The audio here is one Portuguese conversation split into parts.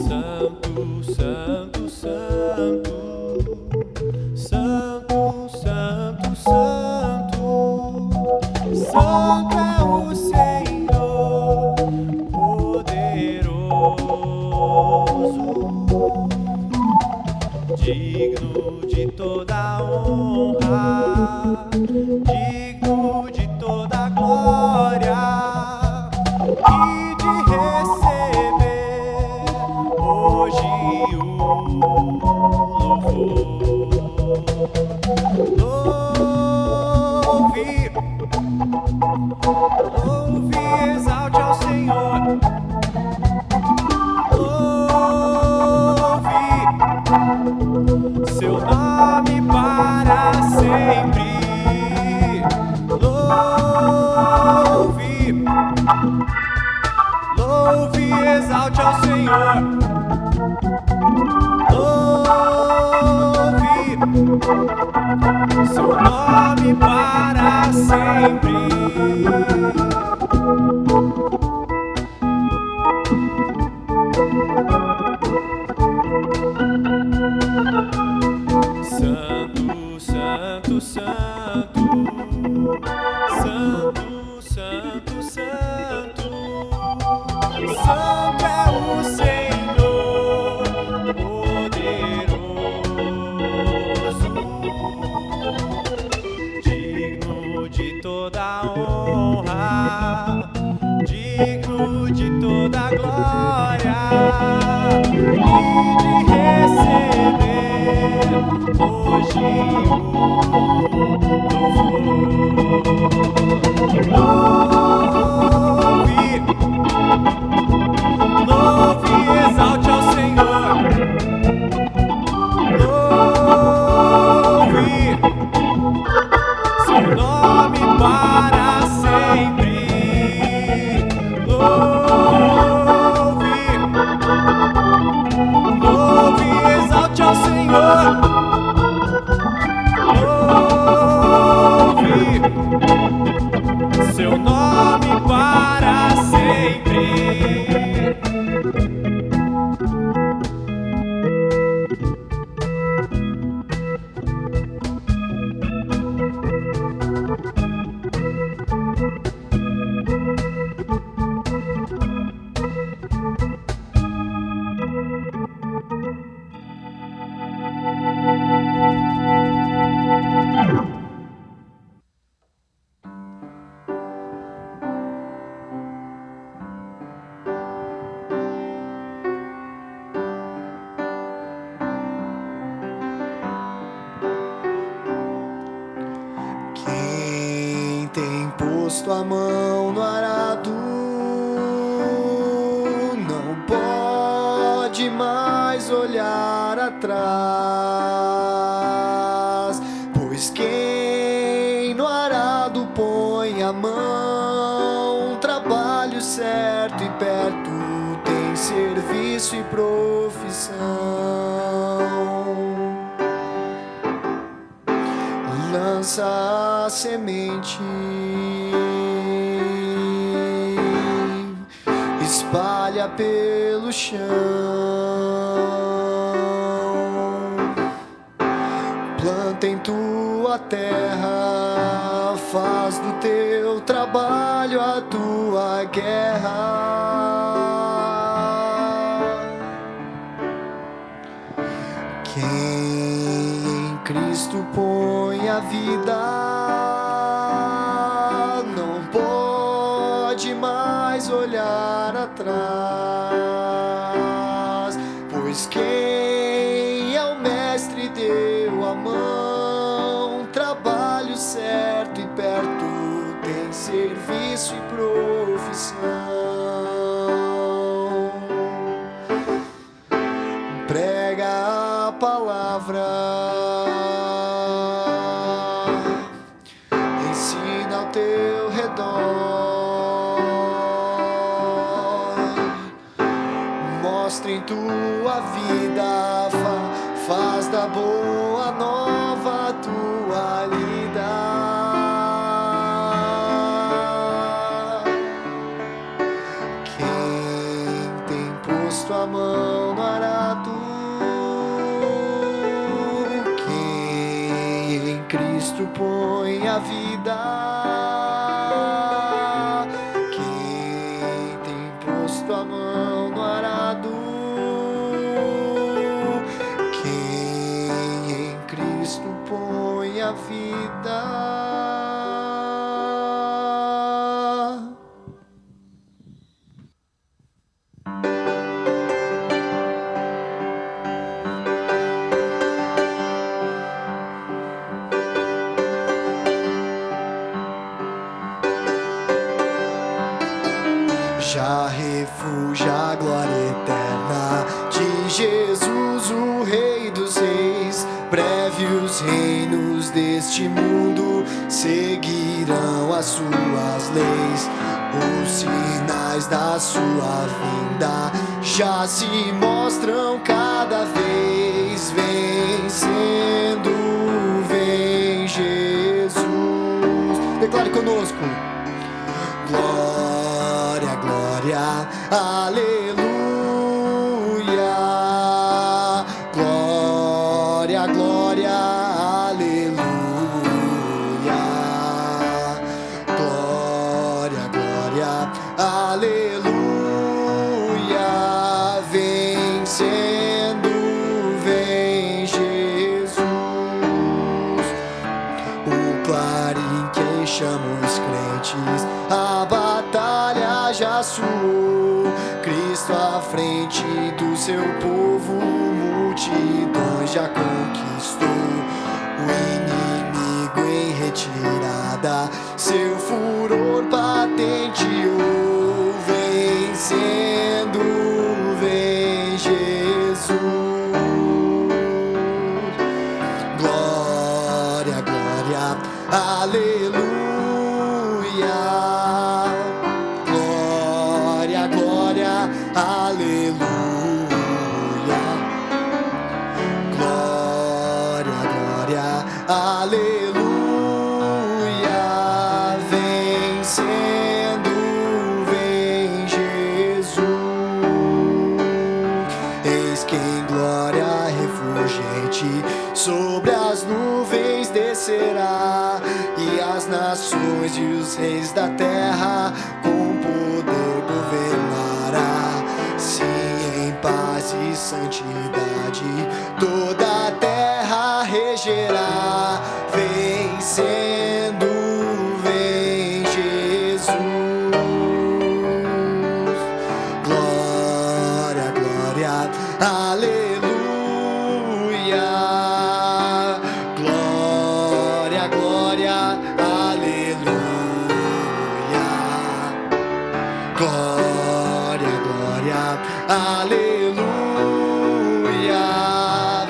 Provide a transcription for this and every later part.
Santo, santo, santo, santo, santo, santo, santo é o Senhor poderoso, digno de toda honra, digno de toda glória e de receber hoje o louvor. Louve, exalte ao Senhor. Louve seu nome para sempre. Louve, exalte ao Senhor. Louve seu nome para sempre. Santo, santo, santo, santo, santo, santo, santo é o Senhor poderoso, digno de toda honra, digno de toda glória e de receber hoje o louvor. Louve, exalte ao Senhor. Louve seu nome para sempre. Louve, exalte ao Senhor. Louve seu nome para sempre. Quem tem posto a mão no arado não pode mais olhar atrás, pois quem no arado põe a mão, trabalho certo e perto tem serviço e profissão. Lança a semente, espalha pelo chão, planta em tua terra, faz do teu trabalho a tua guerra. Quem em Cristo põe a vida não pode mais olhar atrás, pois quem é o mestre deu a mão, trabalho certo e perto tem serviço e profissão. Prega a palavra, ensina ao teu redor, mostra em tua vida, faz da boa nova tua lida. põe a vida. Quem tem posto a mão no arado, quem em Cristo põe a vida. Já refúgio a glória eterna de Jesus, o Rei dos Reis. Breve os reinos deste mundo seguirão as suas leis. Os sinais da sua vinda já se mostram cada vez. Vencendo, vem Jesus. Declare conosco. Glória, glória, aleluia. Glória, glória, aleluia. Glória, glória, aleluia. Vencendo, vem Jesus. O clarim que chama os crentes, a batalha já suou. Cristo à frente do seu povo, multidões já conquistou. O inimigo em retirada, seu furor patenteou. Vencendo, vem Jesus. Glória, glória, aleluia. Glória, glória, aleluia. Glória, glória, aleluia. Vencendo, vem Jesus. Eis que em glória refulgente sobre as nuvens descerá, e as nações e os reis da terra com poder governará. Sim, em paz e santidade toda a terra regerá. Vencendo, vem Jesus. Glória, glória, aleluia. Glória, glória, aleluia. Glória, glória, aleluia.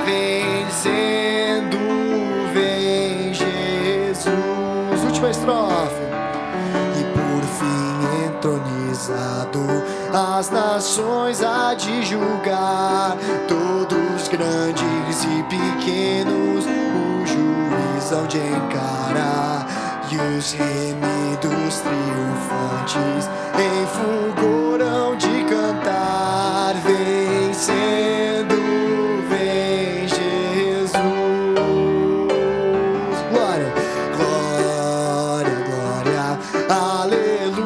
Vencendo, vem Jesus. Última estrofe. E por fim entronizado, as nações há de julgar, todos grandes e pequenos o juiz hão de encarar. E os remidos triunfantes em fulgor hão de cantar. Vencendo, vem Jesus. Glória, glória, glória, aleluia.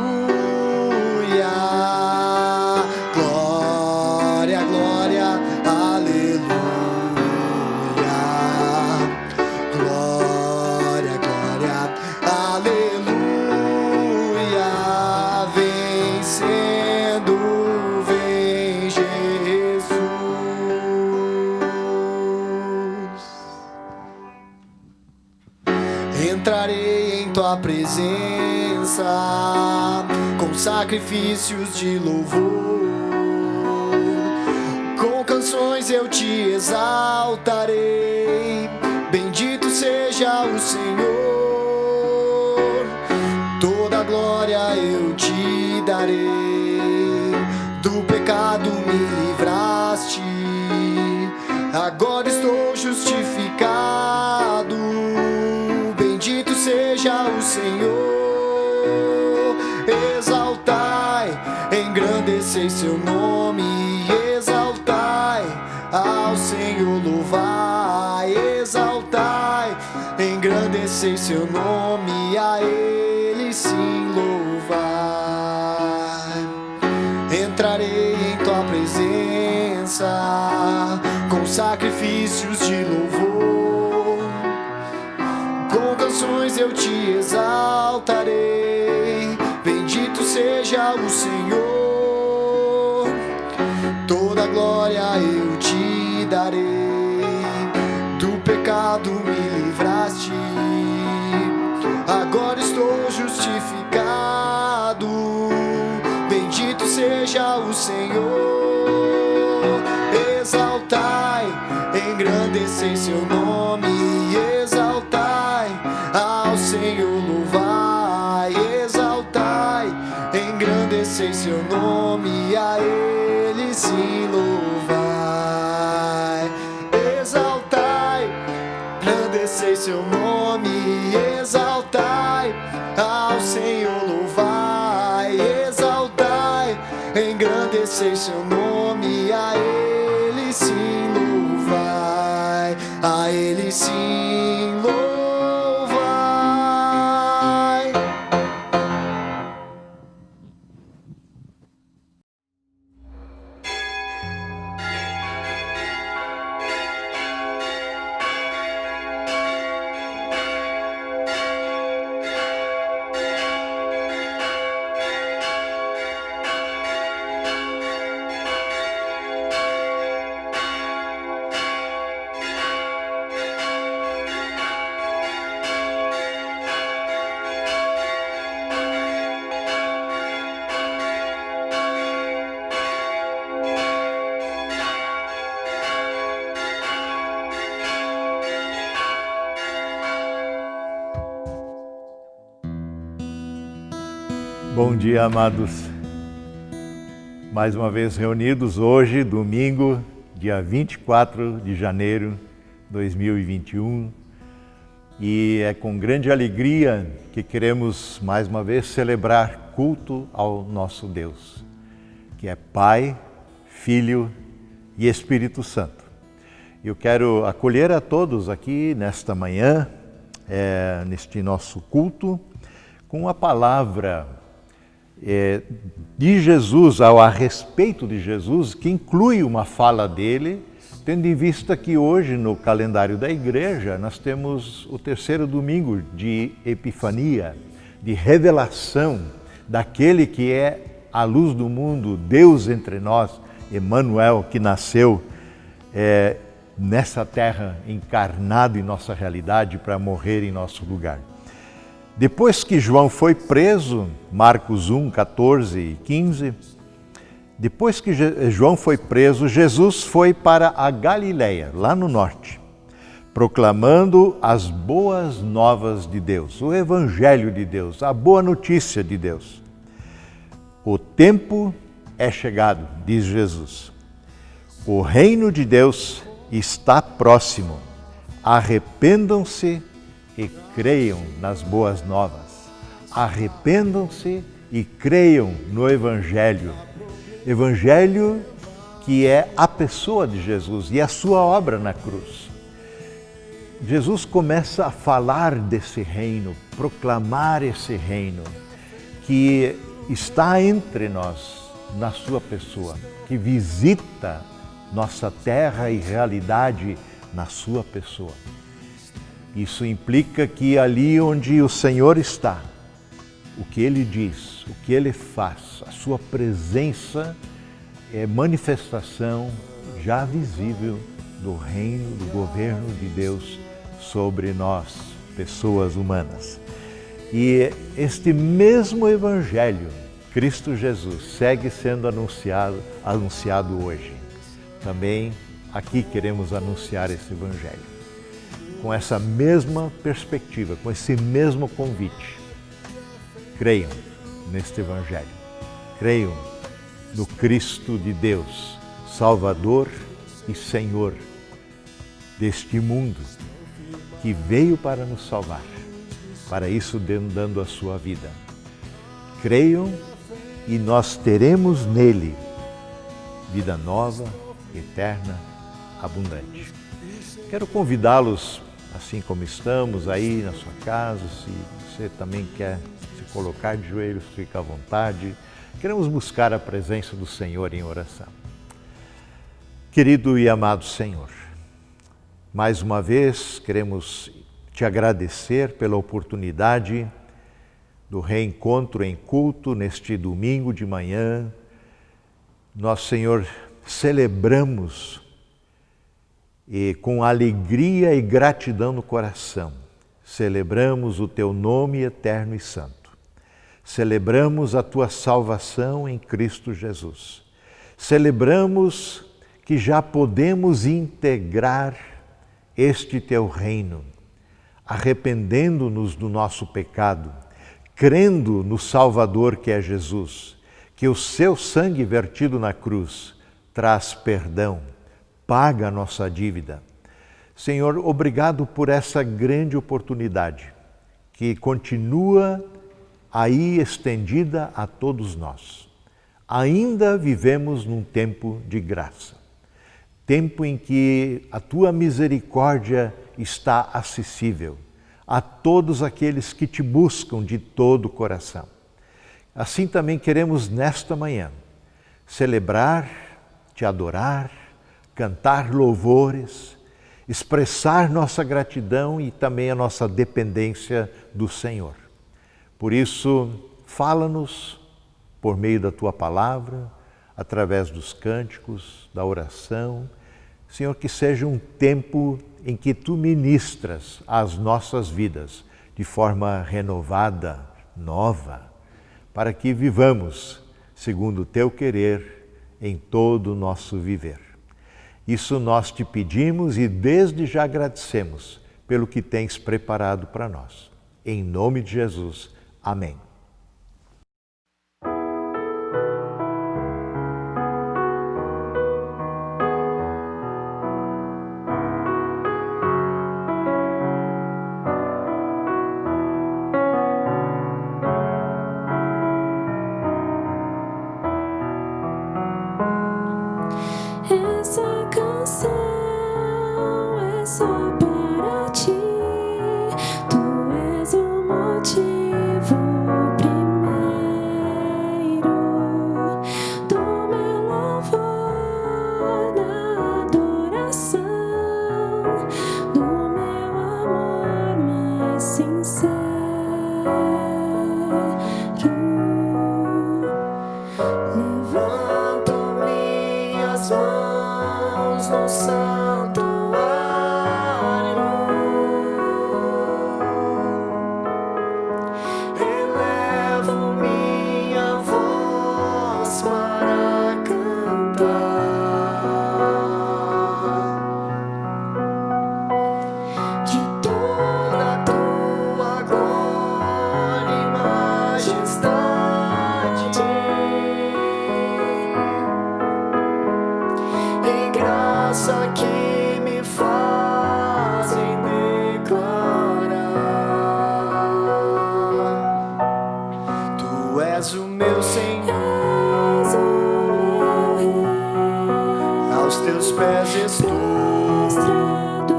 Glória, glória, aleluia. Glória, glória, aleluia. Vencendo, vem Jesus. Entrarei em tua presença com sacrifícios de louvor, com canções eu te exaltarei. Bendito seja o Senhor, toda glória eu te darei. Do pecado me livraste, agora estou justificado. Bendito seja o Senhor. Exaltai, engrandecei seu nome. Exaltai, ao Senhor louvai. Exaltai, engrandecei engrandecer seu nome, a Ele sim louvar. Entrarei em tua presença com sacrifícios de louvor, com canções eu te exaltarei. Bendito seja o Senhor, toda glória eu te darei. Do pecado me livraste, agora estou justificado. Bendito seja o Senhor. Exaltai, engrandecei seu nome. Exaltai, ao Senhor louvai. Exaltai, engrandecei seu nome, a Ele sim louvai. Exaltai, engrandecei seu nome. Exaltai, ao Senhor louvai. Exaltai, engrandecei seu nome, a Ele sim louvai. A Ele sim louvai. Bom dia, amados. Mais uma vez reunidos hoje, domingo, dia 24 de janeiro de 2021. E é com grande alegria que queremos mais uma vez celebrar culto ao nosso Deus, que é Pai, Filho e Espírito Santo. Eu quero acolher a todos aqui nesta manhã, neste nosso culto, com a palavra de Jesus, a respeito de Jesus, que inclui uma fala dele, tendo em vista que hoje no calendário da igreja nós temos o terceiro domingo de Epifania, de revelação daquele que é a luz do mundo, Deus entre nós, Emmanuel, que nasceu nessa terra, encarnado em nossa realidade para morrer em nosso lugar. Depois que João foi preso, Marcos 1, 14 e 15, depois que João foi preso, Jesus foi para a Galileia, lá no norte, proclamando as boas novas de Deus, o Evangelho de Deus, a boa notícia de Deus. O tempo é chegado, diz Jesus. O reino de Deus está próximo. Arrependam-se e creiam nas boas novas. Arrependam-se e creiam no Evangelho. Evangelho que é a pessoa de Jesus e a sua obra na cruz. Jesus começa a falar desse reino, proclamar esse reino que está entre nós, na sua pessoa, que visita nossa terra e realidade na sua pessoa. Isso implica que ali onde o Senhor está, o que Ele diz, o que Ele faz, a sua presença é manifestação já visível do reino, do governo de Deus sobre nós, pessoas humanas. E este mesmo Evangelho, Cristo Jesus, segue sendo anunciado hoje. Também aqui queremos anunciar esse Evangelho. Com essa mesma perspectiva, com esse mesmo convite. Creiam neste Evangelho. Creiam no Cristo de Deus, Salvador e Senhor deste mundo, que veio para nos salvar, para isso dando a sua vida. Creiam e nós teremos nele vida nova, eterna, abundante. Quero convidá-los assim como estamos aí na sua casa. Se você também quer se colocar de joelhos, fica à vontade. Queremos buscar a presença do Senhor em oração. Querido e amado Senhor, mais uma vez queremos te agradecer pela oportunidade do reencontro em culto neste domingo de manhã. Nós, Senhor, celebramos e com alegria e gratidão no coração, celebramos o Teu nome eterno e santo. Celebramos a Tua salvação em Cristo Jesus. Celebramos que já podemos integrar este Teu reino, arrependendo-nos do nosso pecado, crendo no Salvador que é Jesus, que o Seu sangue vertido na cruz traz perdão, paga a nossa dívida. Senhor, obrigado por essa grande oportunidade que continua aí estendida a todos nós. Ainda vivemos num tempo de graça, tempo em que a Tua misericórdia está acessível a todos aqueles que Te buscam de todo o coração. Assim também queremos nesta manhã celebrar, Te adorar, cantar louvores, expressar nossa gratidão e também a nossa dependência do Senhor. Por isso, fala-nos por meio da Tua palavra, através dos cânticos, da oração. Senhor, que seja um tempo em que Tu ministras as nossas vidas de forma renovada, nova, para que vivamos segundo o Teu querer em todo o nosso viver. Isso nós Te pedimos e desde já agradecemos pelo que Tens preparado para nós. Em nome de Jesus. Amém. Essa canção é só para Ti. Tu és o motivo primeiro do meu louvor, da adoração, do meu amor mais sincero. Levanto minhas mãos no santuário, elevo minha voz para cantar de toda a Tua glória e majestade, e graça que me fazem declarar: Tu és o meu Senhor, És o meu Rei, aos Teus pés estou. prostrado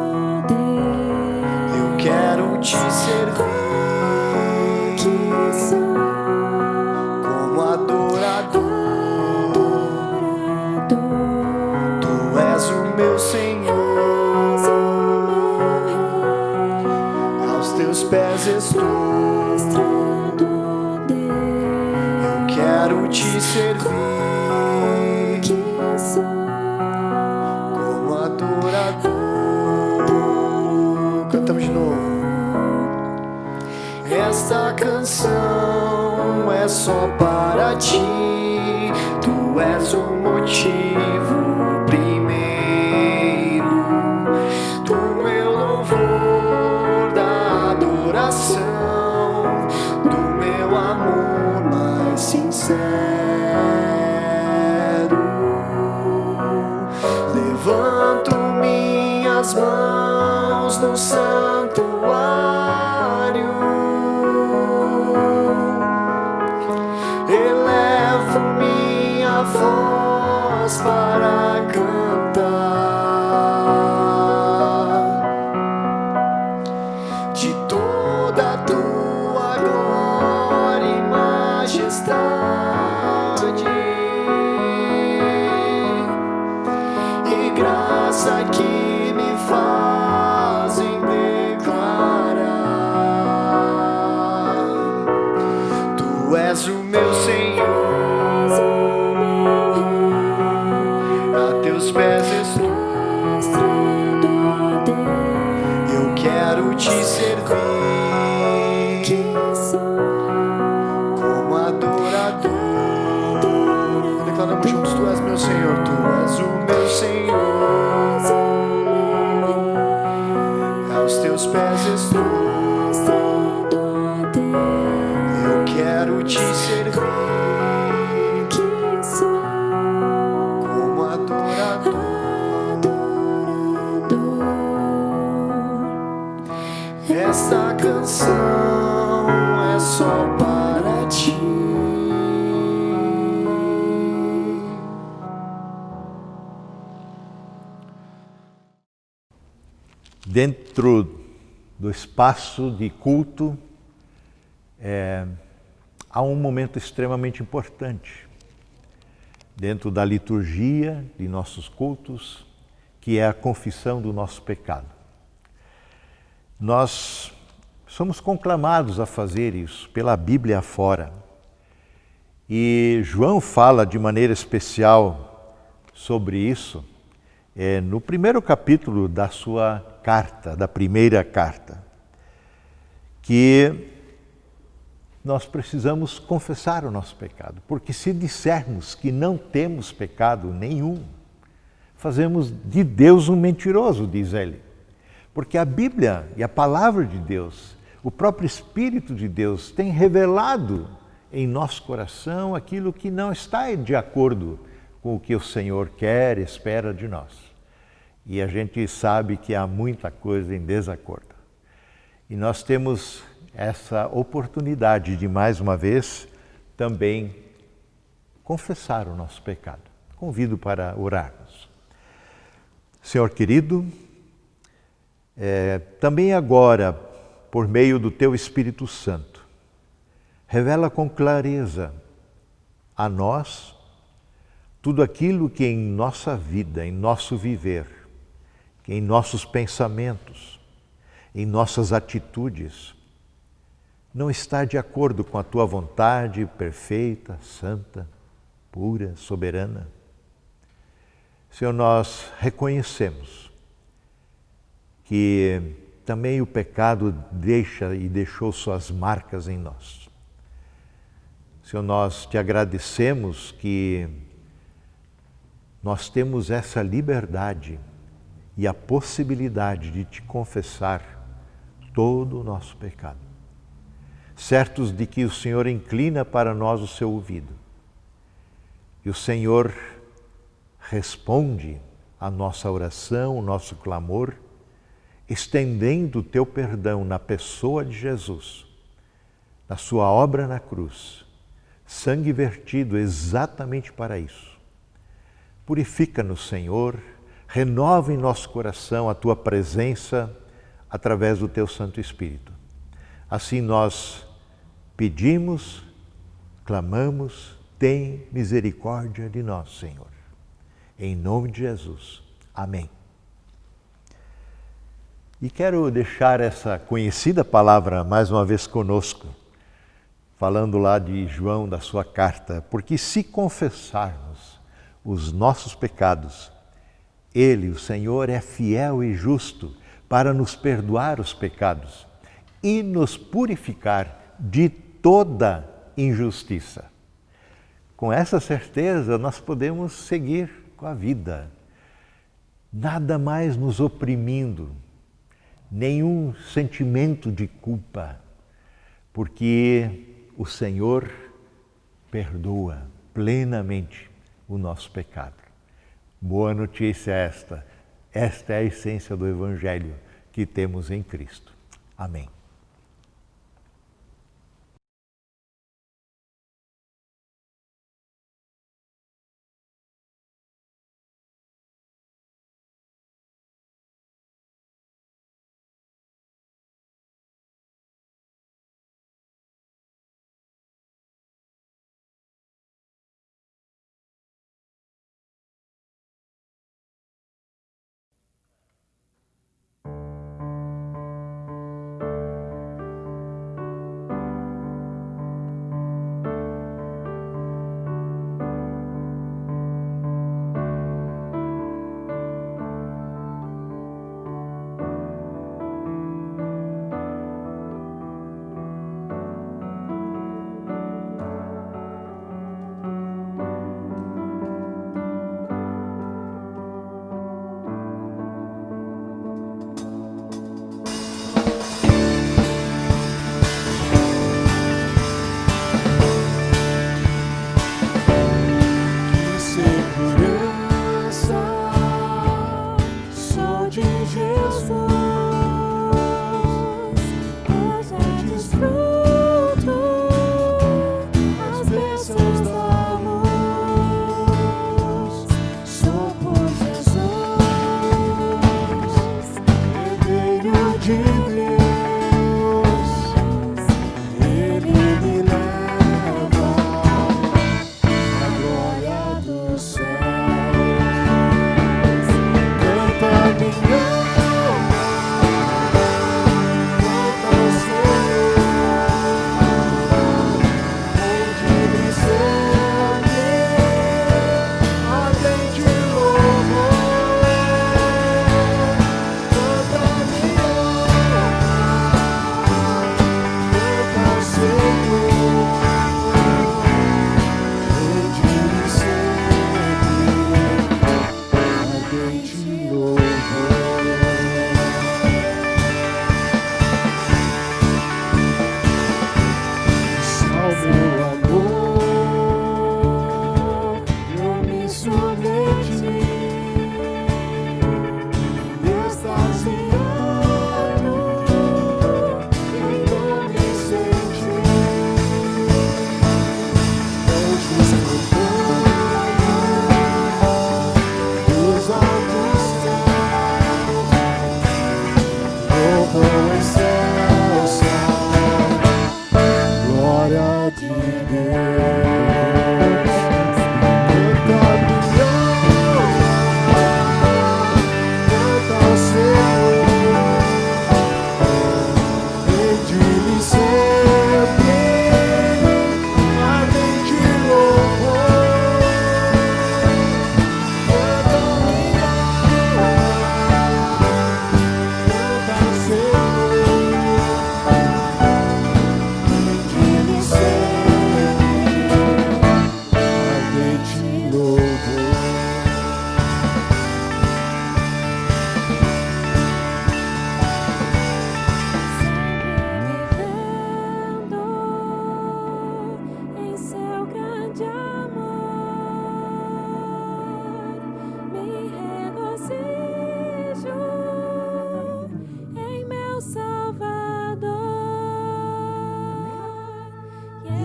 Deus, Eu quero Te servir que sou como adorador. adorador. Tu és o meu Senhor, És o meu Rei, aos Teus pés estou. prostrado Eu Deus, quero Te servir que sou como adorador. Cantamos de novo. Esta canção é só para Ti. Tu és o motivo primeiro do meu louvor, da adoração, do meu amor mais sincero. Levanto minhas mãos no santuário, elevo minha voz para cantar Dentro do espaço de culto, há um momento extremamente importante. Dentro da liturgia de nossos cultos, que é a confissão do nosso pecado. Nós somos conclamados a fazer isso pela Bíblia afora. E João fala de maneira especial sobre isso no primeiro capítulo da sua carta, da primeira carta, que nós precisamos confessar o nosso pecado, porque se dissermos que não temos pecado nenhum, fazemos de Deus um mentiroso, diz ele. Porque a Bíblia e a palavra de Deus, o próprio Espírito de Deus tem revelado em nosso coração aquilo que não está de acordo com o que o Senhor quer e espera de nós. E a gente sabe que há muita coisa em desacordo. E nós temos essa oportunidade de, mais uma vez, também confessar o nosso pecado. Convido para orarmos. Senhor querido, também agora, por meio do Teu Espírito Santo, revela com clareza a nós tudo aquilo que em nossa vida, em nosso viver, que em nossos pensamentos, em nossas atitudes, não está de acordo com a Tua vontade perfeita, santa, pura, soberana. Senhor, nós reconhecemos que também o pecado deixa e deixou suas marcas em nós. Senhor, nós te agradecemos que nós temos essa liberdade e a possibilidade de te confessar todo o nosso pecado. Certos de que o Senhor inclina para nós o seu ouvido. E o Senhor responde à nossa oração, o nosso clamor, estendendo o teu perdão na pessoa de Jesus, na sua obra na cruz, sangue vertido exatamente para isso. Purifica-nos, Senhor, renova em nosso coração a tua presença através do teu Santo Espírito. Assim nós pedimos, clamamos, tem misericórdia de nós, Senhor. Em nome de Jesus. Amém. E quero deixar essa conhecida palavra mais uma vez conosco, falando lá de João, da sua carta, porque se confessarmos os nossos pecados, Ele, o Senhor, é fiel e justo para nos perdoar os pecados e nos purificar de toda injustiça. Com essa certeza, nós podemos seguir com a vida, nada mais nos oprimindo, nenhum sentimento de culpa, porque o Senhor perdoa plenamente o nosso pecado. Boa notícia esta é a essência do Evangelho que temos em Cristo. Amém.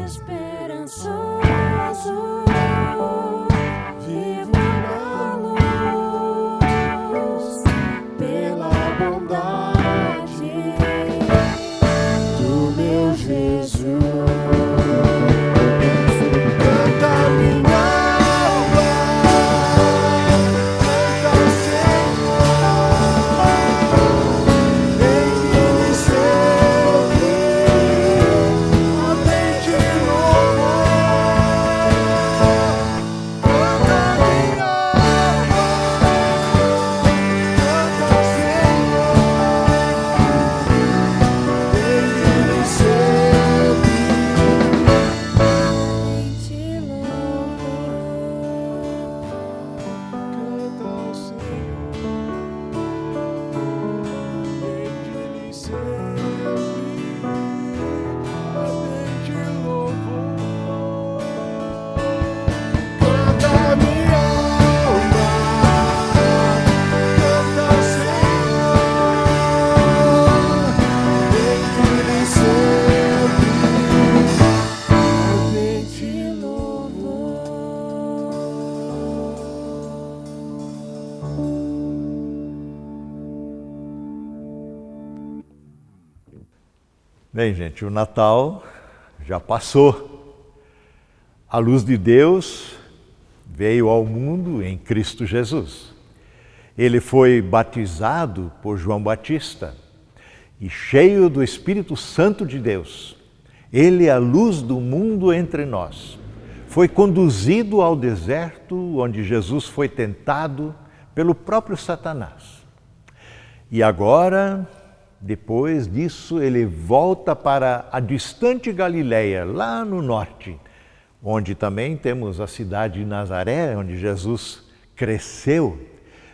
esperançoso, vivo na luz, pela bondade do meu Jesus. Canta minha alma, canta ao Senhor, bem-vindo sempre, bem te louvor. Canta minha alma, canta ao Senhor, bem-vindo sempre. Em te louvor. Canta ao Bem, gente, o Natal já passou. A luz de Deus veio ao mundo em Cristo Jesus. Ele foi batizado por João Batista e cheio do Espírito Santo de Deus. Ele é a luz do mundo entre nós. Foi conduzido ao deserto, onde Jesus foi tentado pelo próprio Satanás. E agora, depois disso, ele volta para a distante Galileia, lá no norte, onde também temos a cidade de Nazaré, onde Jesus cresceu.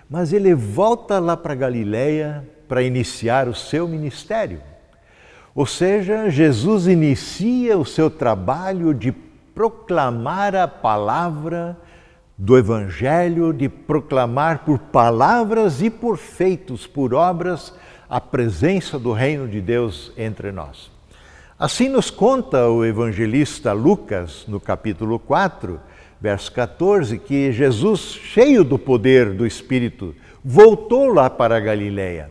Mas ele volta lá para Galileia para iniciar o seu ministério. Ou seja, Jesus inicia o seu trabalho de proclamar a palavra do Evangelho, de proclamar por palavras e por feitos, por obras, a presença do reino de Deus entre nós. Assim nos conta o evangelista Lucas, no capítulo 4, verso 14, que Jesus, cheio do poder do Espírito, voltou lá para a Galileia.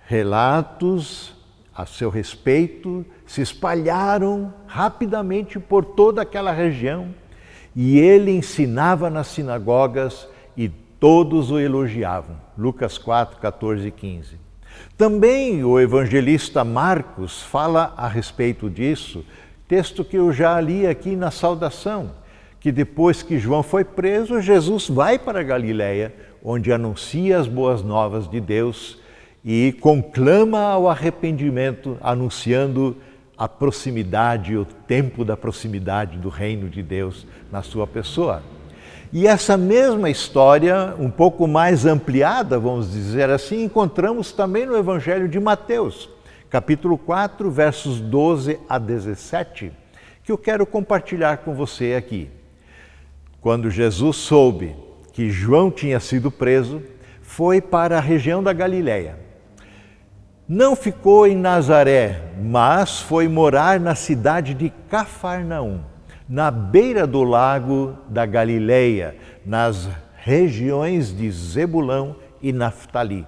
Relatos a seu respeito se espalharam rapidamente por toda aquela região e ele ensinava nas sinagogas e todos o elogiavam. Lucas 4, 14 e 15. Também o evangelista Marcos fala a respeito disso, texto que eu já li aqui na saudação, que depois que João foi preso, Jesus vai para a Galileia, onde anuncia as boas novas de Deus e conclama ao arrependimento, anunciando a proximidade, o tempo da proximidade do reino de Deus na sua pessoa. E essa mesma história, um pouco mais ampliada, vamos dizer assim, encontramos também no Evangelho de Mateus, capítulo 4, versos 12 a 17, que eu quero compartilhar com você aqui. Quando Jesus soube que João tinha sido preso, foi para a região da Galileia. Não ficou em Nazaré, mas foi morar na cidade de Cafarnaum, na beira do lago da Galileia, nas regiões de Zebulão e Naftali.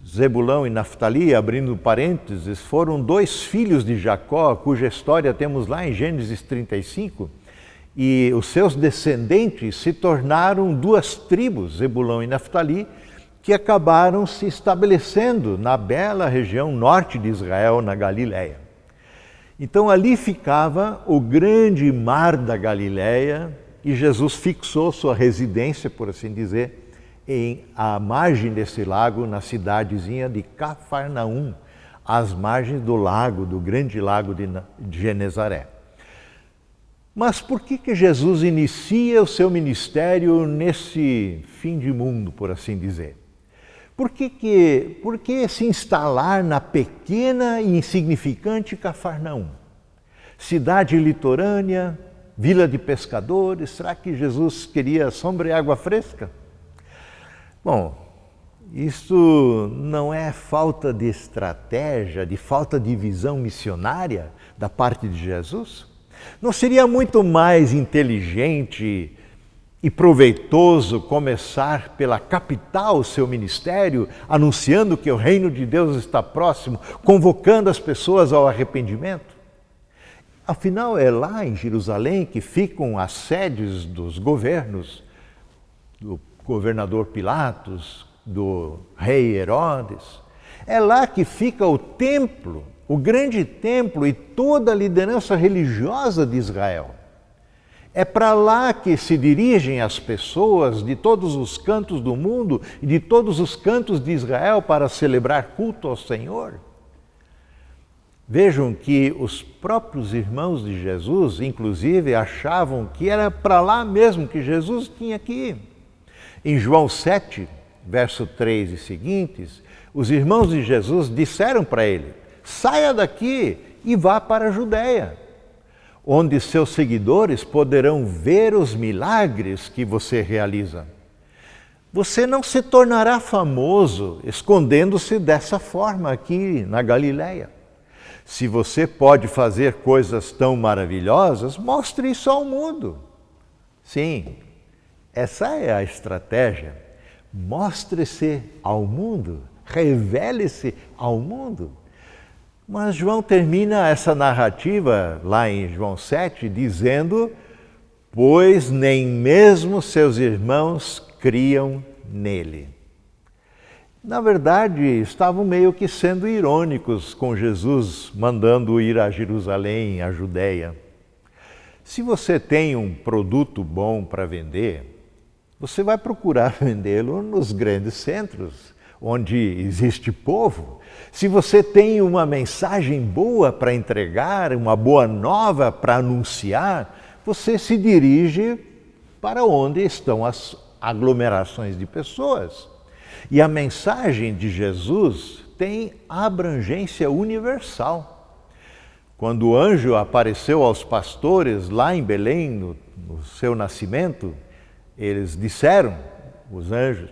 Zebulão e Naftali, abrindo parênteses, foram dois filhos de Jacó, cuja história temos lá em Gênesis 35, e os seus descendentes se tornaram duas tribos, Zebulão e Naftali, que acabaram se estabelecendo na bela região norte de Israel, na Galileia. Então ali ficava o grande mar da Galileia e Jesus fixou sua residência, por assim dizer, à margem desse lago, na cidadezinha de Cafarnaum, às margens do lago, do grande lago de Genezaré. Mas por que Jesus inicia o seu ministério nesse fim de mundo, por assim dizer? Por que se instalar na pequena e insignificante Cafarnaum? Cidade litorânea, vila de pescadores, será que Jesus queria sombra e água fresca? Bom, isso não é falta de estratégia, de falta de visão missionária da parte de Jesus? Não seria muito mais inteligente e proveitoso começar pela capital o seu ministério, anunciando que o reino de Deus está próximo, convocando as pessoas ao arrependimento? Afinal, é lá em Jerusalém que ficam as sedes dos governos, do governador Pilatos, do rei Herodes. É lá que fica o templo, o grande templo e toda a liderança religiosa de Israel. É para lá que se dirigem as pessoas de todos os cantos do mundo e de todos os cantos de Israel para celebrar culto ao Senhor. Vejam que os próprios irmãos de Jesus, inclusive, achavam que era para lá mesmo que Jesus tinha que ir. Em João 7, verso 3 e seguintes, os irmãos de Jesus disseram para ele: saia daqui e vá para a Judéia, onde seus seguidores poderão ver os milagres que você realiza. Você não se tornará famoso escondendo-se dessa forma aqui na Galileia. Se você pode fazer coisas tão maravilhosas, mostre isso ao mundo. Sim, essa é a estratégia. Mostre-se ao mundo, revele-se ao mundo. Mas João termina essa narrativa lá em João 7 dizendo: pois nem mesmo seus irmãos criam nele. Na verdade, estavam meio que sendo irônicos com Jesus mandando ir a Jerusalém, a Judéia. Se você tem um produto bom para vender, você vai procurar vendê-lo nos grandes centros, onde existe povo. Se você tem uma mensagem boa para entregar, uma boa nova para anunciar, você se dirige para onde estão as aglomerações de pessoas. E a mensagem de Jesus tem abrangência universal. Quando o anjo apareceu aos pastores lá em Belém, no seu nascimento, eles disseram, os anjos: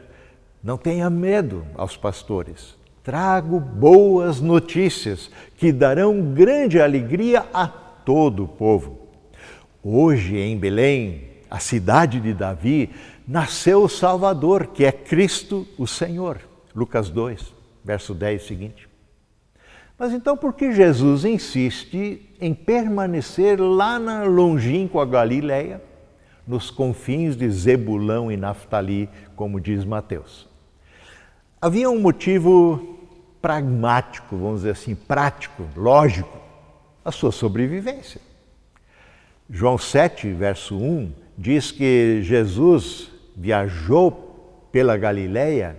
não tenha medo aos pastores, trago boas notícias que darão grande alegria a todo o povo. Hoje em Belém, a cidade de Davi, nasceu o Salvador, que é Cristo o Senhor. Lucas 2, verso 10 seguinte. Mas então por que Jesus insiste em permanecer lá na longínqua Galileia, nos confins de Zebulão e Naftali, como diz Mateus? Havia um motivo pragmático, vamos dizer assim, prático, lógico, a sua sobrevivência. João 7, verso 1, diz que Jesus viajou pela Galileia,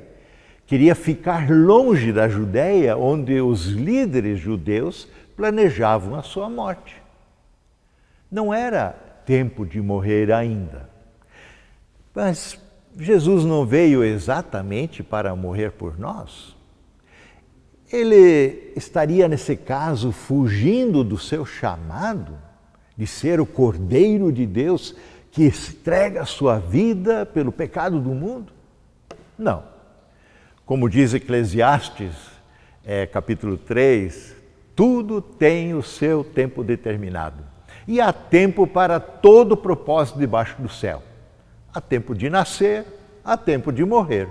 queria ficar longe da Judéia, onde os líderes judeus planejavam a sua morte. Não era tempo de morrer ainda. Mas Jesus não veio exatamente para morrer por nós. Ele estaria, nesse caso, fugindo do seu chamado de ser o Cordeiro de Deus que entrega a sua vida pelo pecado do mundo? Não. Como diz Eclesiastes, capítulo 3, tudo tem o seu tempo determinado. E há tempo para todo propósito debaixo do céu. Há tempo de nascer, há tempo de morrer.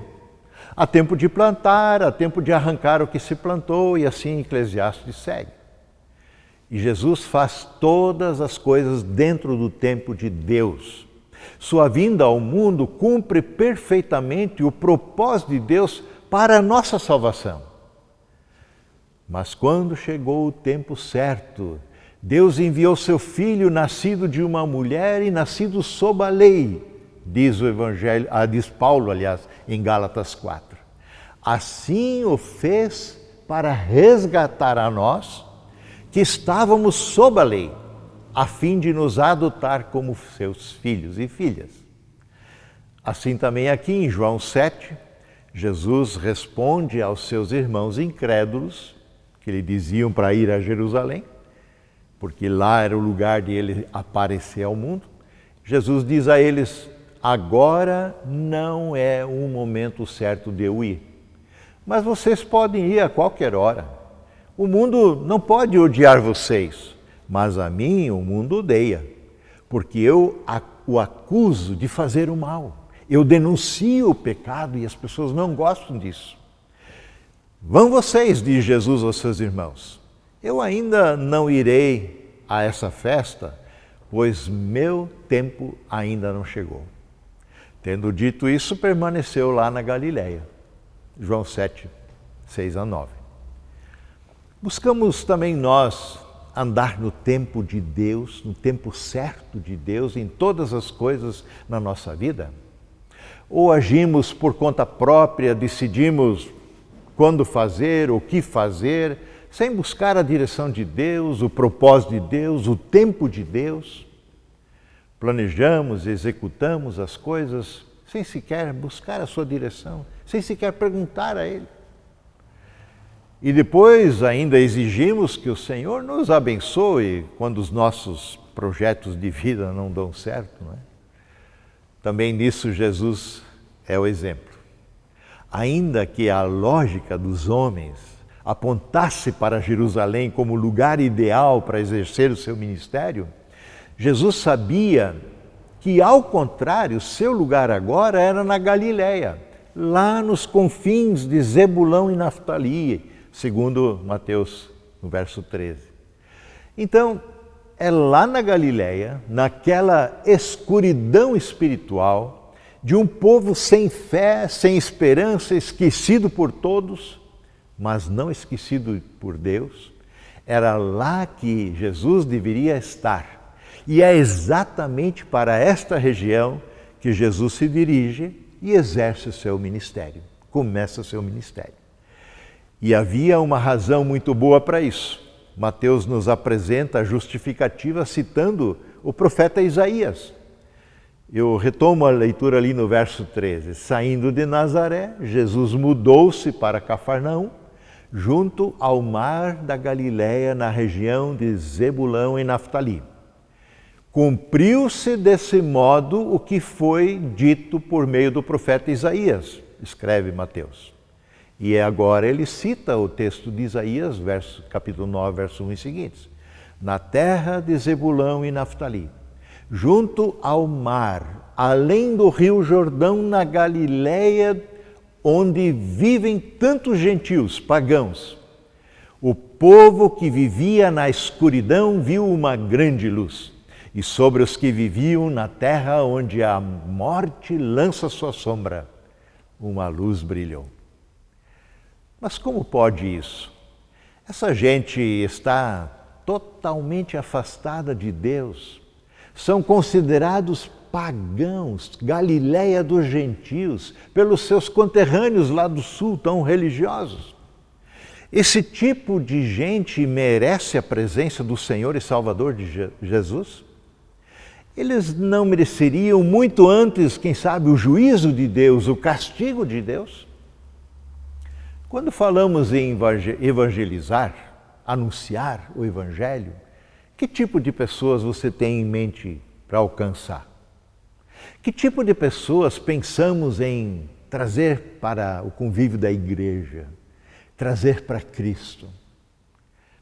Há tempo de plantar, há tempo de arrancar o que se plantou, e assim Eclesiastes segue. E Jesus faz todas as coisas dentro do tempo de Deus. Sua vinda ao mundo cumpre perfeitamente o propósito de Deus para a nossa salvação. Mas quando chegou o tempo certo, Deus enviou seu Filho, nascido de uma mulher e nascido sob a lei, diz o Evangelho, diz Paulo, aliás, em Gálatas 4. Assim o fez para resgatar a nós, que estávamos sob a lei, a fim de nos adotar como seus filhos e filhas. Assim também aqui em João 7, Jesus responde aos seus irmãos incrédulos, que lhe diziam para ir a Jerusalém, porque lá era o lugar de ele aparecer ao mundo. Jesus diz a eles: agora não é o momento certo de eu ir, mas vocês podem ir a qualquer hora. O mundo não pode odiar vocês, mas a mim o mundo odeia, porque eu o acuso de fazer o mal. Eu denuncio o pecado e as pessoas não gostam disso. Vão vocês, diz Jesus aos seus irmãos. Eu ainda não irei a essa festa, pois meu tempo ainda não chegou. Tendo dito isso, permaneceu lá na Galileia. João 7, 6-9. Buscamos também nós andar no tempo de Deus, no tempo certo de Deus, em todas as coisas na nossa vida? Ou agimos por conta própria, decidimos quando fazer, o que fazer, sem buscar a direção de Deus, o propósito de Deus, o tempo de Deus? Planejamos, executamos as coisas sem sequer buscar a sua direção, sem sequer perguntar a Ele. E depois ainda exigimos que o Senhor nos abençoe quando os nossos projetos de vida não dão certo, não é? Também nisso Jesus é o exemplo. Ainda que a lógica dos homens apontasse para Jerusalém como lugar ideal para exercer o seu ministério, Jesus sabia que, ao contrário, seu lugar agora era na Galileia, lá nos confins de Zebulão e Naftali, segundo Mateus, no verso 13. Então, é lá na Galileia, naquela escuridão espiritual, de um povo sem fé, sem esperança, esquecido por todos, mas não esquecido por Deus, era lá que Jesus deveria estar. E é exatamente para esta região que Jesus se dirige e exerce o seu ministério, começa o seu ministério. E havia uma razão muito boa para isso. Mateus nos apresenta a justificativa citando o profeta Isaías. Eu retomo a leitura ali no verso 13. Saindo de Nazaré, Jesus mudou-se para Cafarnaum, junto ao mar da Galileia, na região de Zebulão e Naftali. Cumpriu-se desse modo o que foi dito por meio do profeta Isaías, escreve Mateus. E agora ele cita o texto de Isaías, capítulo 9, verso 1 e seguintes. Na terra de Zebulão e Naftali, junto ao mar, além do rio Jordão, na Galileia, onde vivem tantos gentios, pagãos, o povo que vivia na escuridão viu uma grande luz. E sobre os que viviam na terra onde a morte lança sua sombra, uma luz brilhou. Mas como pode isso? Essa gente está totalmente afastada de Deus. São considerados pagãos, Galileia dos gentios, pelos seus conterrâneos lá do sul, tão religiosos. Esse tipo de gente merece a presença do Senhor e Salvador de Jesus? Eles não mereceriam muito antes, quem sabe, o juízo de Deus, o castigo de Deus? Quando falamos em evangelizar, anunciar o Evangelho, que tipo de pessoas você tem em mente para alcançar? Que tipo de pessoas pensamos em trazer para o convívio da igreja, trazer para Cristo?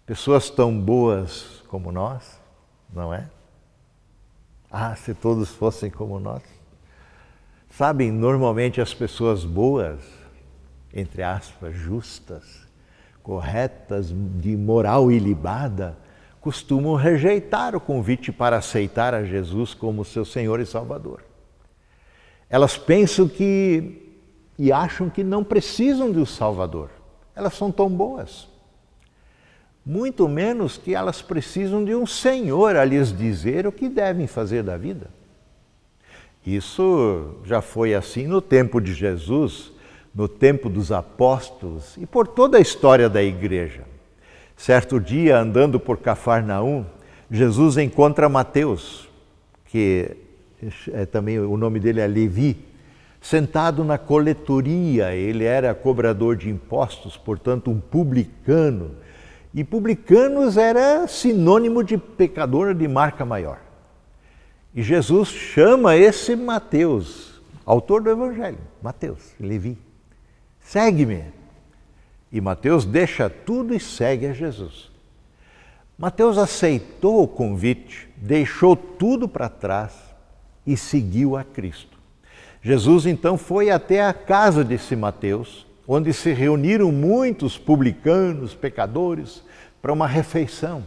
Pessoas tão boas como nós, não é? Ah, se todos fossem como nós. Sabem, normalmente as pessoas boas, entre aspas, justas, corretas, de moral ilibada, costumam rejeitar o convite para aceitar a Jesus como seu Senhor e Salvador. Elas pensam e acham que não precisam do Salvador. Elas são tão boas. Muito menos que elas precisam de um Senhor a lhes dizer o que devem fazer da vida. Isso já foi assim no tempo de Jesus, no tempo dos apóstolos e por toda a história da igreja. Certo dia, andando por Cafarnaum, Jesus encontra Mateus, que também o nome dele é Levi, sentado na coletoria. Ele era cobrador de impostos, portanto um publicano. E publicanos era sinônimo de pecador de marca maior. E Jesus chama esse Mateus, autor do Evangelho, Mateus, Levi, segue-me. E Mateus deixa tudo e segue a Jesus. Mateus aceitou o convite, deixou tudo para trás e seguiu a Cristo. Jesus então foi até a casa desse Mateus, onde se reuniram muitos publicanos, pecadores, para uma refeição.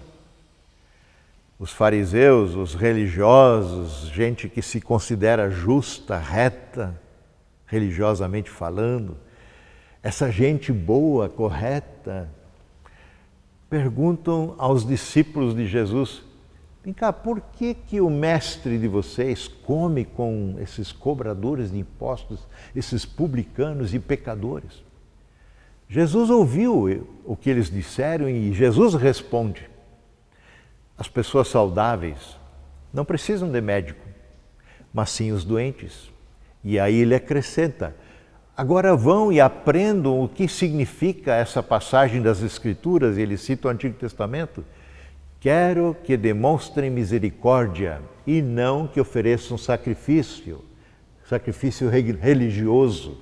Os fariseus, os religiosos, gente que se considera justa, reta, religiosamente falando, essa gente boa, correta, perguntam aos discípulos de Jesus: vem cá, por que o mestre de vocês come com esses cobradores de impostos, esses publicanos e pecadores? Jesus ouviu o que eles disseram e Jesus responde: as pessoas saudáveis não precisam de médico, mas sim os doentes. E aí ele acrescenta: agora vão e aprendam o que significa essa passagem das Escrituras. Ele cita o Antigo Testamento: quero que demonstrem misericórdia e não que ofereçam sacrifício religioso.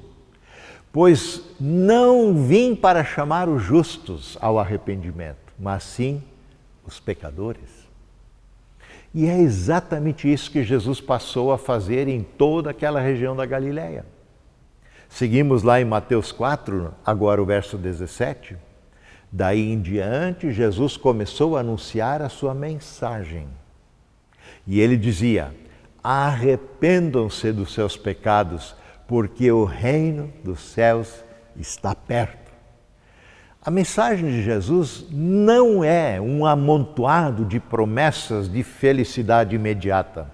Pois não vim para chamar os justos ao arrependimento, mas sim os pecadores. E é exatamente isso que Jesus passou a fazer em toda aquela região da Galileia. Seguimos lá em Mateus 4, agora o verso 17. Daí em diante, Jesus começou a anunciar a sua mensagem. E ele dizia: arrependam-se dos seus pecados, porque o reino dos céus está perto. A mensagem de Jesus não é um amontoado de promessas de felicidade imediata.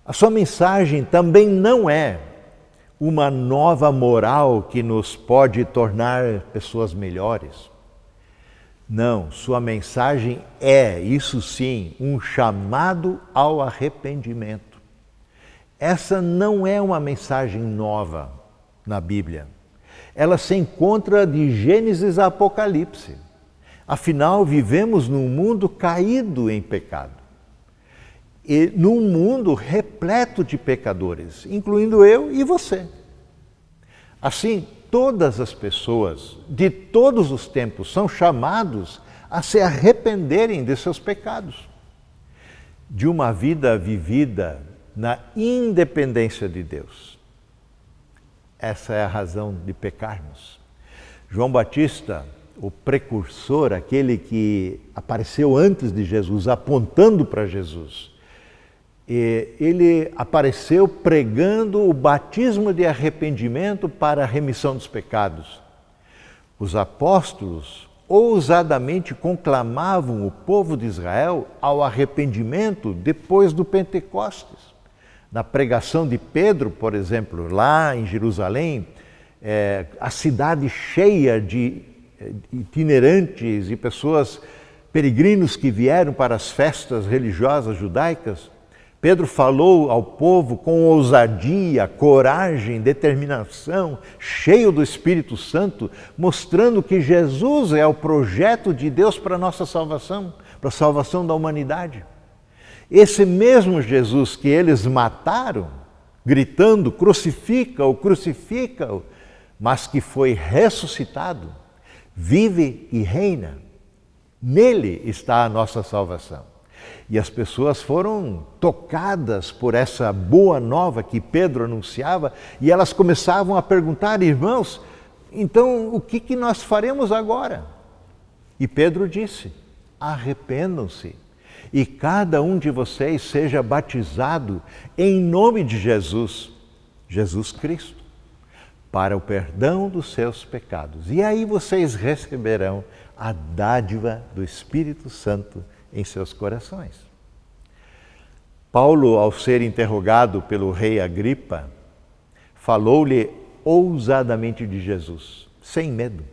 A sua mensagem também não é uma nova moral que nos pode tornar pessoas melhores. Não, sua mensagem é, isso sim, um chamado ao arrependimento. Essa não é uma mensagem nova na Bíblia. Ela se encontra de Gênesis a Apocalipse. Afinal, vivemos num mundo caído em pecado. E num mundo repleto de pecadores, incluindo eu e você. Assim, todas as pessoas de todos os tempos são chamados a se arrependerem de seus pecados, de uma vida vivida na independência de Deus. Essa é a razão de pecarmos. João Batista, o precursor, aquele que apareceu antes de Jesus, apontando para Jesus, ele apareceu pregando o batismo de arrependimento para a remissão dos pecados. Os apóstolos ousadamente conclamavam o povo de Israel ao arrependimento depois do Pentecostes. Na pregação de Pedro, por exemplo, lá em Jerusalém, a cidade cheia de itinerantes e pessoas, peregrinos que vieram para as festas religiosas judaicas, Pedro falou ao povo com ousadia, coragem, determinação, cheio do Espírito Santo, mostrando que Jesus é o projeto de Deus para a nossa salvação, para a salvação da humanidade. Esse mesmo Jesus que eles mataram, gritando: crucifica-o, crucifica-o, mas que foi ressuscitado, vive e reina. Nele está a nossa salvação. E as pessoas foram tocadas por essa boa nova que Pedro anunciava, e elas começavam a perguntar: irmãos, então o que nós faremos agora? E Pedro disse: arrependam-se e cada um de vocês seja batizado em nome de Jesus, Jesus Cristo, para o perdão dos seus pecados. E aí vocês receberão a dádiva do Espírito Santo em seus corações. Paulo, ao ser interrogado pelo rei Agripa, falou-lhe ousadamente de Jesus, sem medo,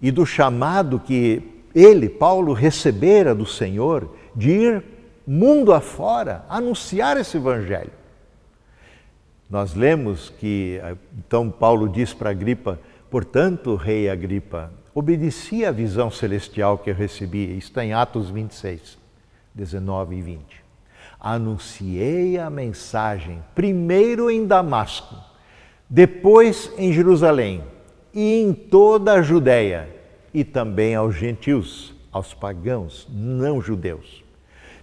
e do chamado que ele, Paulo, recebera do Senhor de ir mundo afora, anunciar esse evangelho. Nós lemos que, então, Paulo diz para Agripa: portanto, rei Agripa, obedeci à visão celestial que eu recebi. Está em Atos 26, 19 e 20. Anunciei a mensagem primeiro em Damasco, depois em Jerusalém e em toda a Judéia e também aos gentios. aos pagãos, não judeus,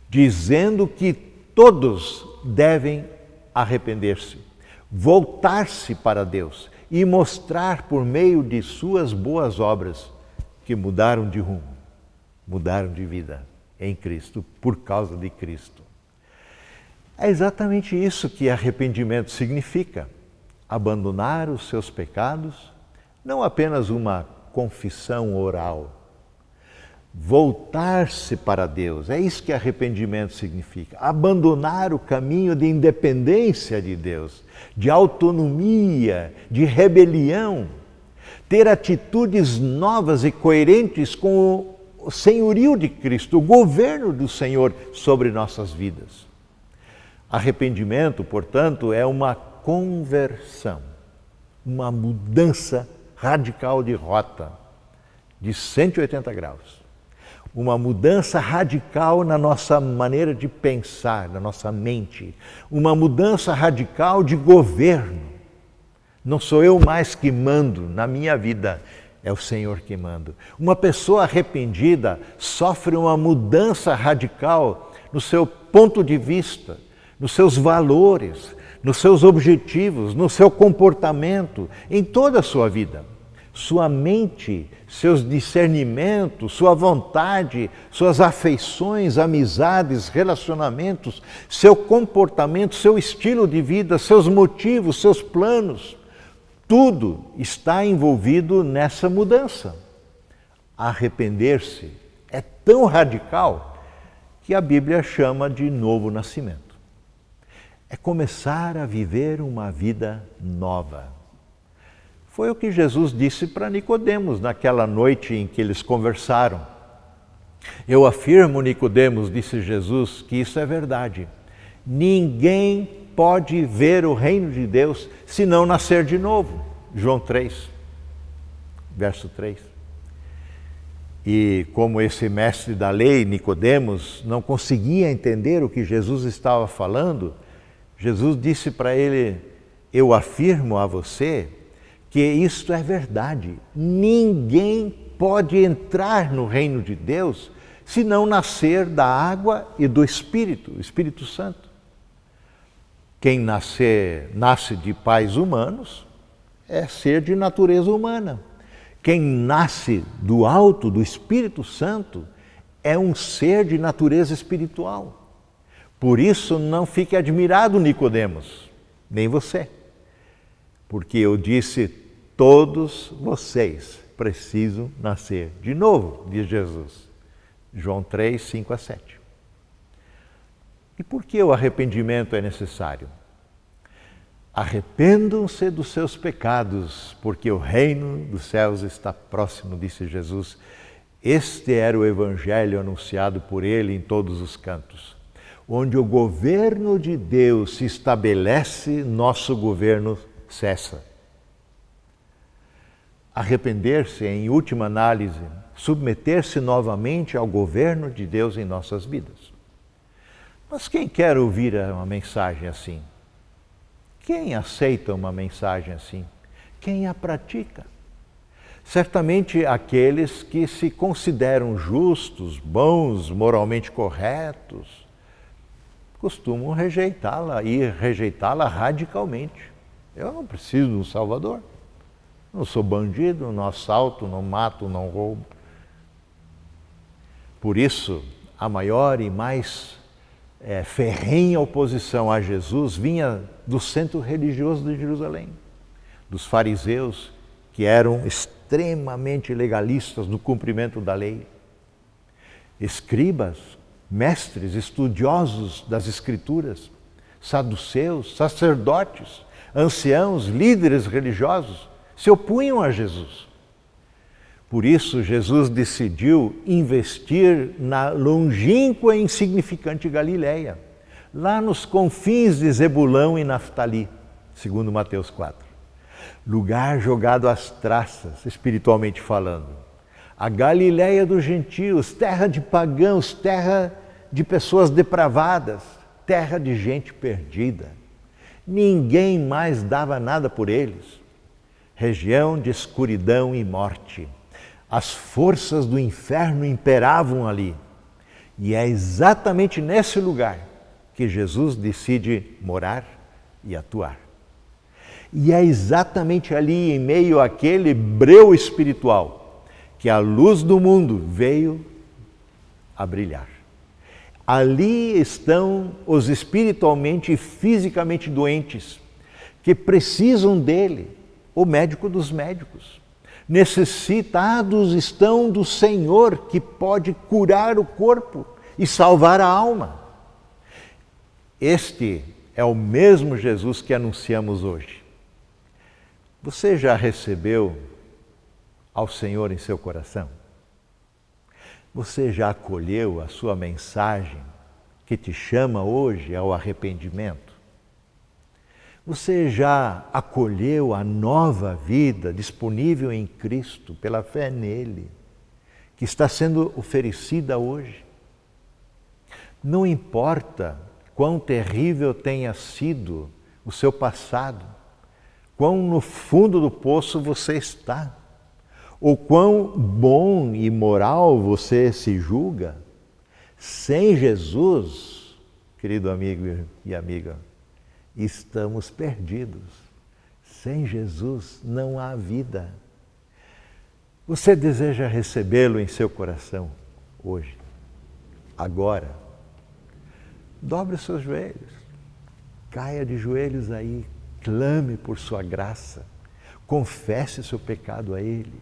dizendo que todos devem arrepender-se, voltar-se para Deus e mostrar por meio de suas boas obras que mudaram de rumo, mudaram de vida em Cristo, por causa de Cristo. É exatamente isso que arrependimento significa: abandonar os seus pecados, não apenas uma confissão oral. Voltar-se para Deus, é isso que arrependimento significa. Abandonar o caminho de independência de Deus, de autonomia, de rebelião. Ter atitudes novas e coerentes com o senhorio de Cristo, o governo do Senhor sobre nossas vidas. Arrependimento, portanto, é uma conversão, uma mudança radical de rota, de 180 graus. Uma mudança radical na nossa maneira de pensar, na nossa mente. Uma mudança radical de governo. Não sou eu mais que mando na minha vida, é o Senhor que manda. Uma pessoa arrependida sofre uma mudança radical no seu ponto de vista, nos seus valores, nos seus objetivos, no seu comportamento, em toda a sua vida. Sua mente, seus discernimentos, sua vontade, suas afeições, amizades, relacionamentos, seu comportamento, seu estilo de vida, seus motivos, seus planos, tudo está envolvido nessa mudança. Arrepender-se é tão radical que a Bíblia chama de novo nascimento. É começar a viver uma vida nova. Foi o que Jesus disse para Nicodemos naquela noite em que eles conversaram. Eu afirmo, Nicodemos, disse Jesus, que isso é verdade. Ninguém pode ver o reino de Deus se não nascer de novo. João 3, verso 3. E como esse mestre da lei, Nicodemos, não conseguia entender o que Jesus estava falando, Jesus disse para ele: eu afirmo a você que isto é verdade. Ninguém pode entrar no reino de Deus se não nascer da água e do Espírito, o Espírito Santo. Quem nasce de pais humanos é ser de natureza humana. Quem nasce do alto, do Espírito Santo, é um ser de natureza espiritual. Por isso não fique admirado, Nicodemos, nem você. Porque eu disse, todos vocês precisam nascer de novo, diz Jesus. João 3, 5 a 7. E por que o arrependimento é necessário? Arrependam-se dos seus pecados, porque o reino dos céus está próximo, disse Jesus. Este era o evangelho anunciado por ele em todos os cantos. Onde o governo de Deus se estabelece, nosso governo cessa. Arrepender-se, em última análise, submeter-se novamente ao governo de Deus em nossas vidas. Mas quem quer ouvir uma mensagem assim? Quem aceita uma mensagem assim? Quem a pratica? Certamente aqueles que se consideram justos, bons, moralmente corretos, costumam rejeitá-la e rejeitá-la radicalmente. Eu não preciso de um Salvador. Não sou bandido, não assalto, não mato, não roubo. Por isso, a maior e mais ferrenha oposição a Jesus vinha do centro religioso de Jerusalém, dos fariseus, que eram extremamente legalistas no cumprimento da lei. Escribas, mestres, estudiosos das Escrituras, saduceus, sacerdotes, anciãos, líderes religiosos, se opunham a Jesus. Por isso, Jesus decidiu investir na longínqua e insignificante Galileia, lá nos confins de Zebulão e Naftali, segundo Mateus 4. Lugar jogado às traças, espiritualmente falando. A Galileia dos gentios, terra de pagãos, terra de pessoas depravadas, terra de gente perdida. Ninguém mais dava nada por eles. Região de escuridão e morte. As forças do inferno imperavam ali. E é exatamente nesse lugar que Jesus decide morar e atuar. E é exatamente ali, em meio àquele breu espiritual, que a luz do mundo veio a brilhar. Ali estão os espiritualmente e fisicamente doentes, que precisam dele, o médico dos médicos. Necessitados estão do Senhor, que pode curar o corpo e salvar a alma. Este é o mesmo Jesus que anunciamos hoje. Você já recebeu ao Senhor em seu coração? Você já acolheu a sua mensagem que te chama hoje ao arrependimento? Você já acolheu a nova vida disponível em Cristo pela fé nele, que está sendo oferecida hoje? Não importa quão terrível tenha sido o seu passado, quão no fundo do poço você está, ou quão bom e moral você se julga, sem Jesus, querido amigo e amiga, estamos perdidos. Sem Jesus não há vida. Você deseja recebê-lo em seu coração hoje, agora? Dobre os seus joelhos, caia de joelhos aí, clame por sua graça, confesse seu pecado a Ele,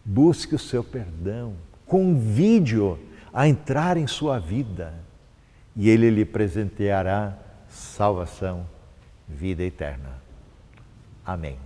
busque o seu perdão, convide-o a entrar em sua vida e Ele lhe presenteará salvação, vida eterna. Amém.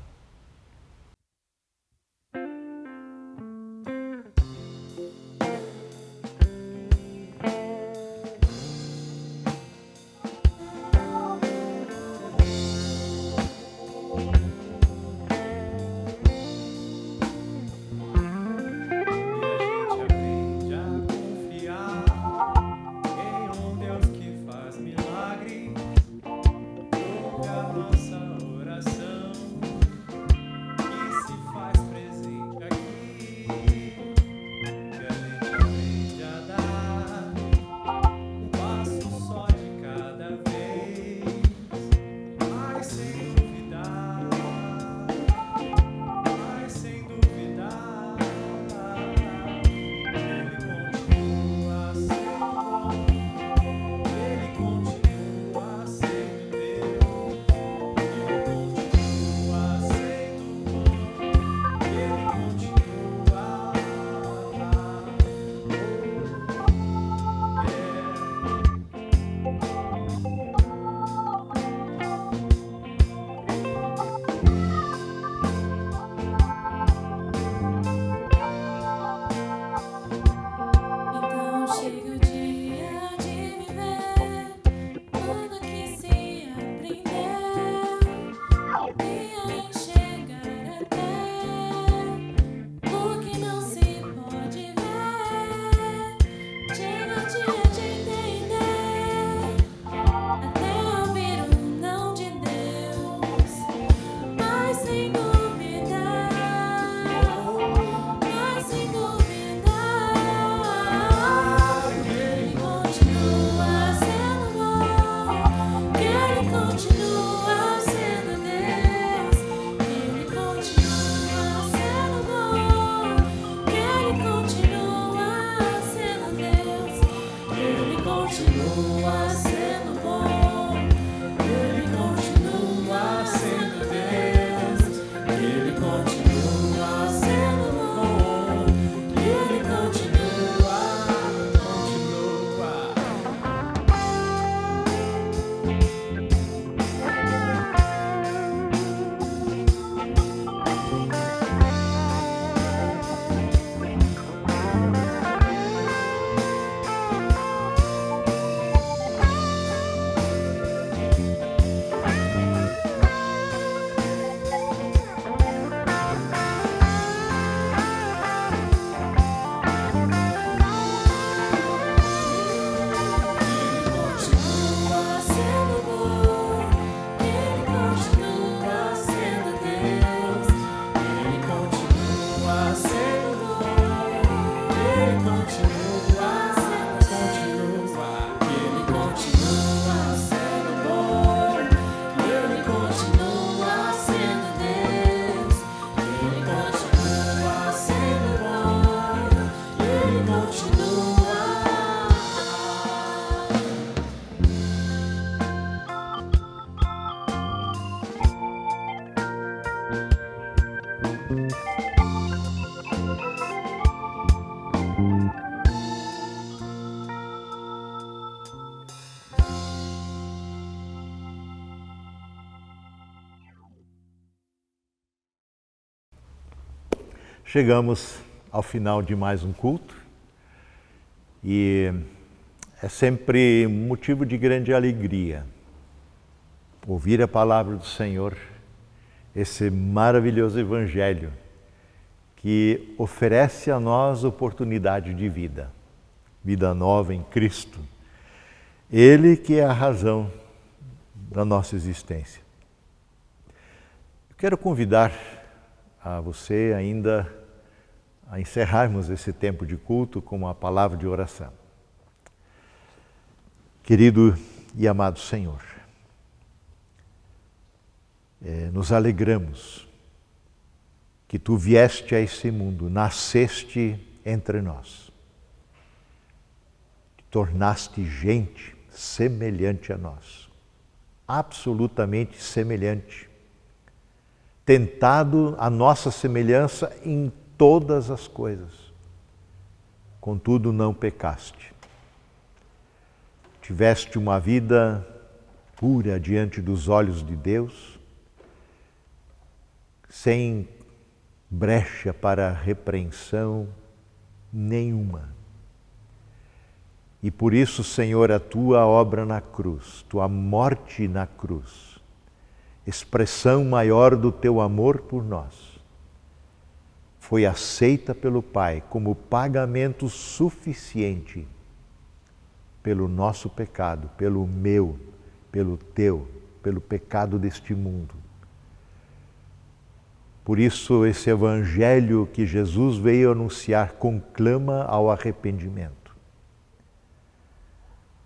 Chegamos ao final de mais um culto e é sempre motivo de grande alegria ouvir a palavra do Senhor, esse maravilhoso Evangelho que oferece a nós oportunidade de vida, vida nova em Cristo. Ele que é a razão da nossa existência. Eu quero convidar a você ainda a encerrarmos esse tempo de culto com uma palavra de oração. Querido e amado Senhor, nos alegramos que Tu vieste a esse mundo, nasceste entre nós, te tornaste gente semelhante a nós, absolutamente semelhante, tentado a nossa semelhança em todas as coisas, contudo não pecaste. Tiveste uma vida pura diante dos olhos de Deus, sem brecha para repreensão nenhuma. E por isso, Senhor, a Tua obra na cruz, Tua morte na cruz, expressão maior do Teu amor por nós, foi aceita pelo Pai como pagamento suficiente pelo nosso pecado, pelo meu, pelo teu, pelo pecado deste mundo. Por isso, esse Evangelho que Jesus veio anunciar conclama ao arrependimento.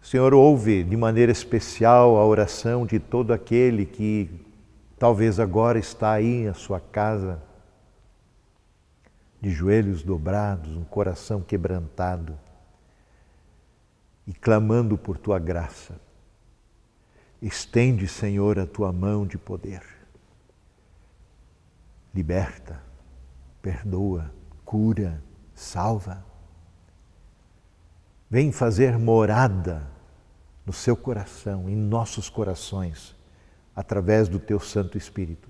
Senhor, ouve de maneira especial a oração de todo aquele que talvez agora está aí em sua casa, de joelhos dobrados, um coração quebrantado e clamando por Tua graça. Estende, Senhor, a Tua mão de poder. Liberta, perdoa, cura, salva. Vem fazer morada no seu coração, em nossos corações, através do Teu Santo Espírito.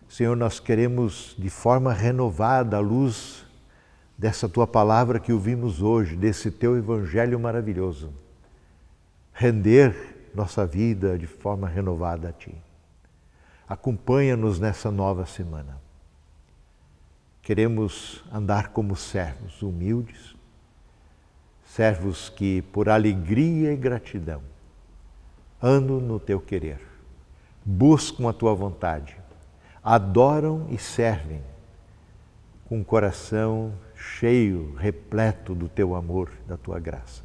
Senhor, nós queremos, de forma renovada, à luz dessa Tua palavra que ouvimos hoje, desse Teu Evangelho maravilhoso, render nossa vida de forma renovada a Ti. Acompanha-nos nessa nova semana. Queremos andar como servos humildes, servos que, por alegria e gratidão, andam no Teu querer, buscam a Tua vontade, adoram e servem com o coração cheio, repleto do Teu amor, da Tua graça.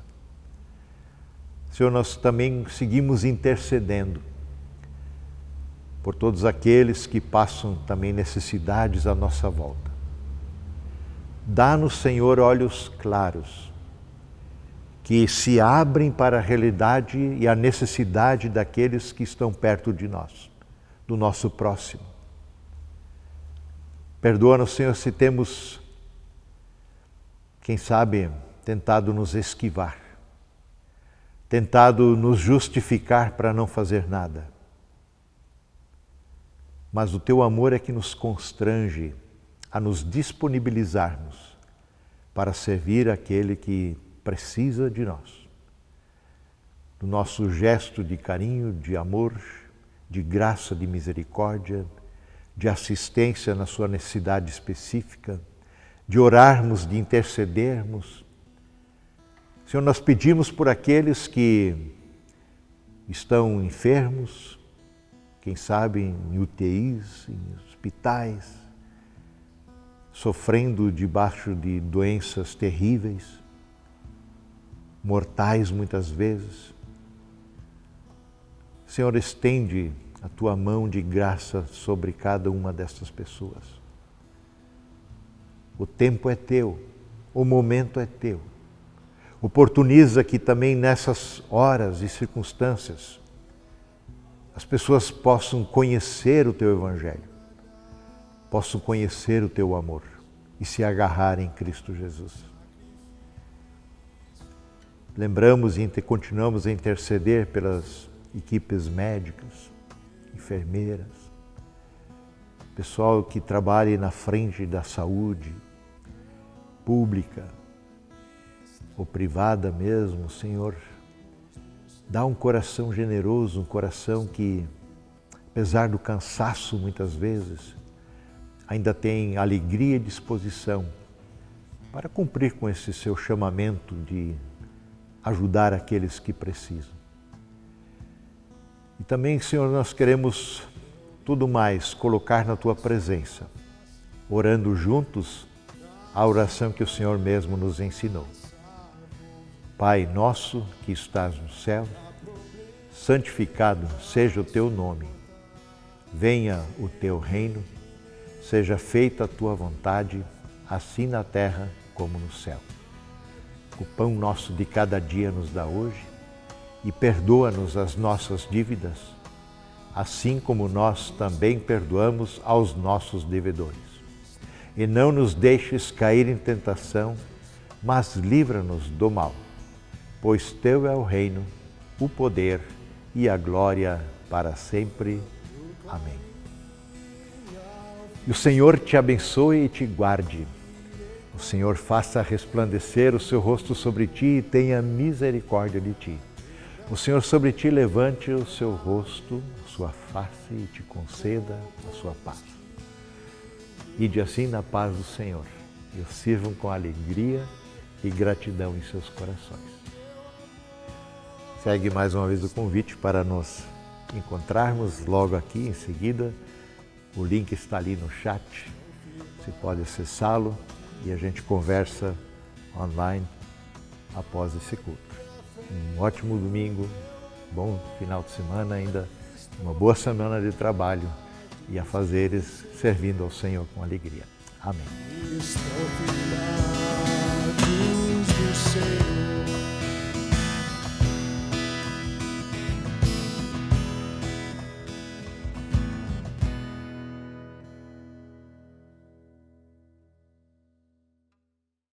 Senhor, nós também seguimos intercedendo por todos aqueles que passam também necessidades à nossa volta. Dá-nos, Senhor, olhos claros, que se abrem para a realidade e a necessidade daqueles que estão perto de nós, do nosso próximo. Perdoa-nos, Senhor, se temos, quem sabe, tentado nos esquivar, tentado nos justificar para não fazer nada. Mas o Teu amor é que nos constrange a nos disponibilizarmos para servir aquele que precisa de nós. Do nosso gesto de carinho, de amor, de graça, de misericórdia, de assistência na sua necessidade específica, de orarmos, de intercedermos. Senhor, nós pedimos por aqueles que estão enfermos, quem sabe em UTIs, em hospitais, sofrendo debaixo de doenças terríveis, mortais muitas vezes. Senhor, estende a Tua mão de graça sobre cada uma dessas pessoas. O tempo é Teu, o momento é Teu. Oportuniza que também nessas horas e circunstâncias as pessoas possam conhecer o Teu Evangelho, possam conhecer o Teu amor e se agarrar em Cristo Jesus. Lembramos e continuamos a interceder pelas equipes médicas, enfermeiras, pessoal que trabalha na frente da saúde pública ou privada mesmo, Senhor, dá um coração generoso, um coração que, apesar do cansaço muitas vezes, ainda tem alegria e disposição para cumprir com esse seu chamamento de ajudar aqueles que precisam. E também, Senhor, nós queremos tudo mais colocar na Tua presença, orando juntos a oração que o Senhor mesmo nos ensinou. Pai nosso que estás no céu, santificado seja o Teu nome. Venha o Teu reino, seja feita a Tua vontade, assim na terra como no céu. O pão nosso de cada dia nos dá hoje e perdoa-nos as nossas dívidas, assim como nós também perdoamos aos nossos devedores. E não nos deixes cair em tentação, mas livra-nos do mal, pois Teu é o reino, o poder e a glória para sempre. Amém. E o Senhor te abençoe e te guarde. O Senhor faça resplandecer o seu rosto sobre ti e tenha misericórdia de ti. O Senhor sobre ti levante o seu rosto, sua face e te conceda a sua paz. Ide assim na paz do Senhor e o sirvam com alegria e gratidão em seus corações. Segue mais uma vez o convite para nos encontrarmos logo aqui em seguida. O link está ali no chat, você pode acessá-lo e a gente conversa online após esse culto. Um ótimo domingo, bom final de semana ainda, uma boa semana de trabalho e afazeres servindo ao Senhor com alegria. Amém. Estão virados do Senhor.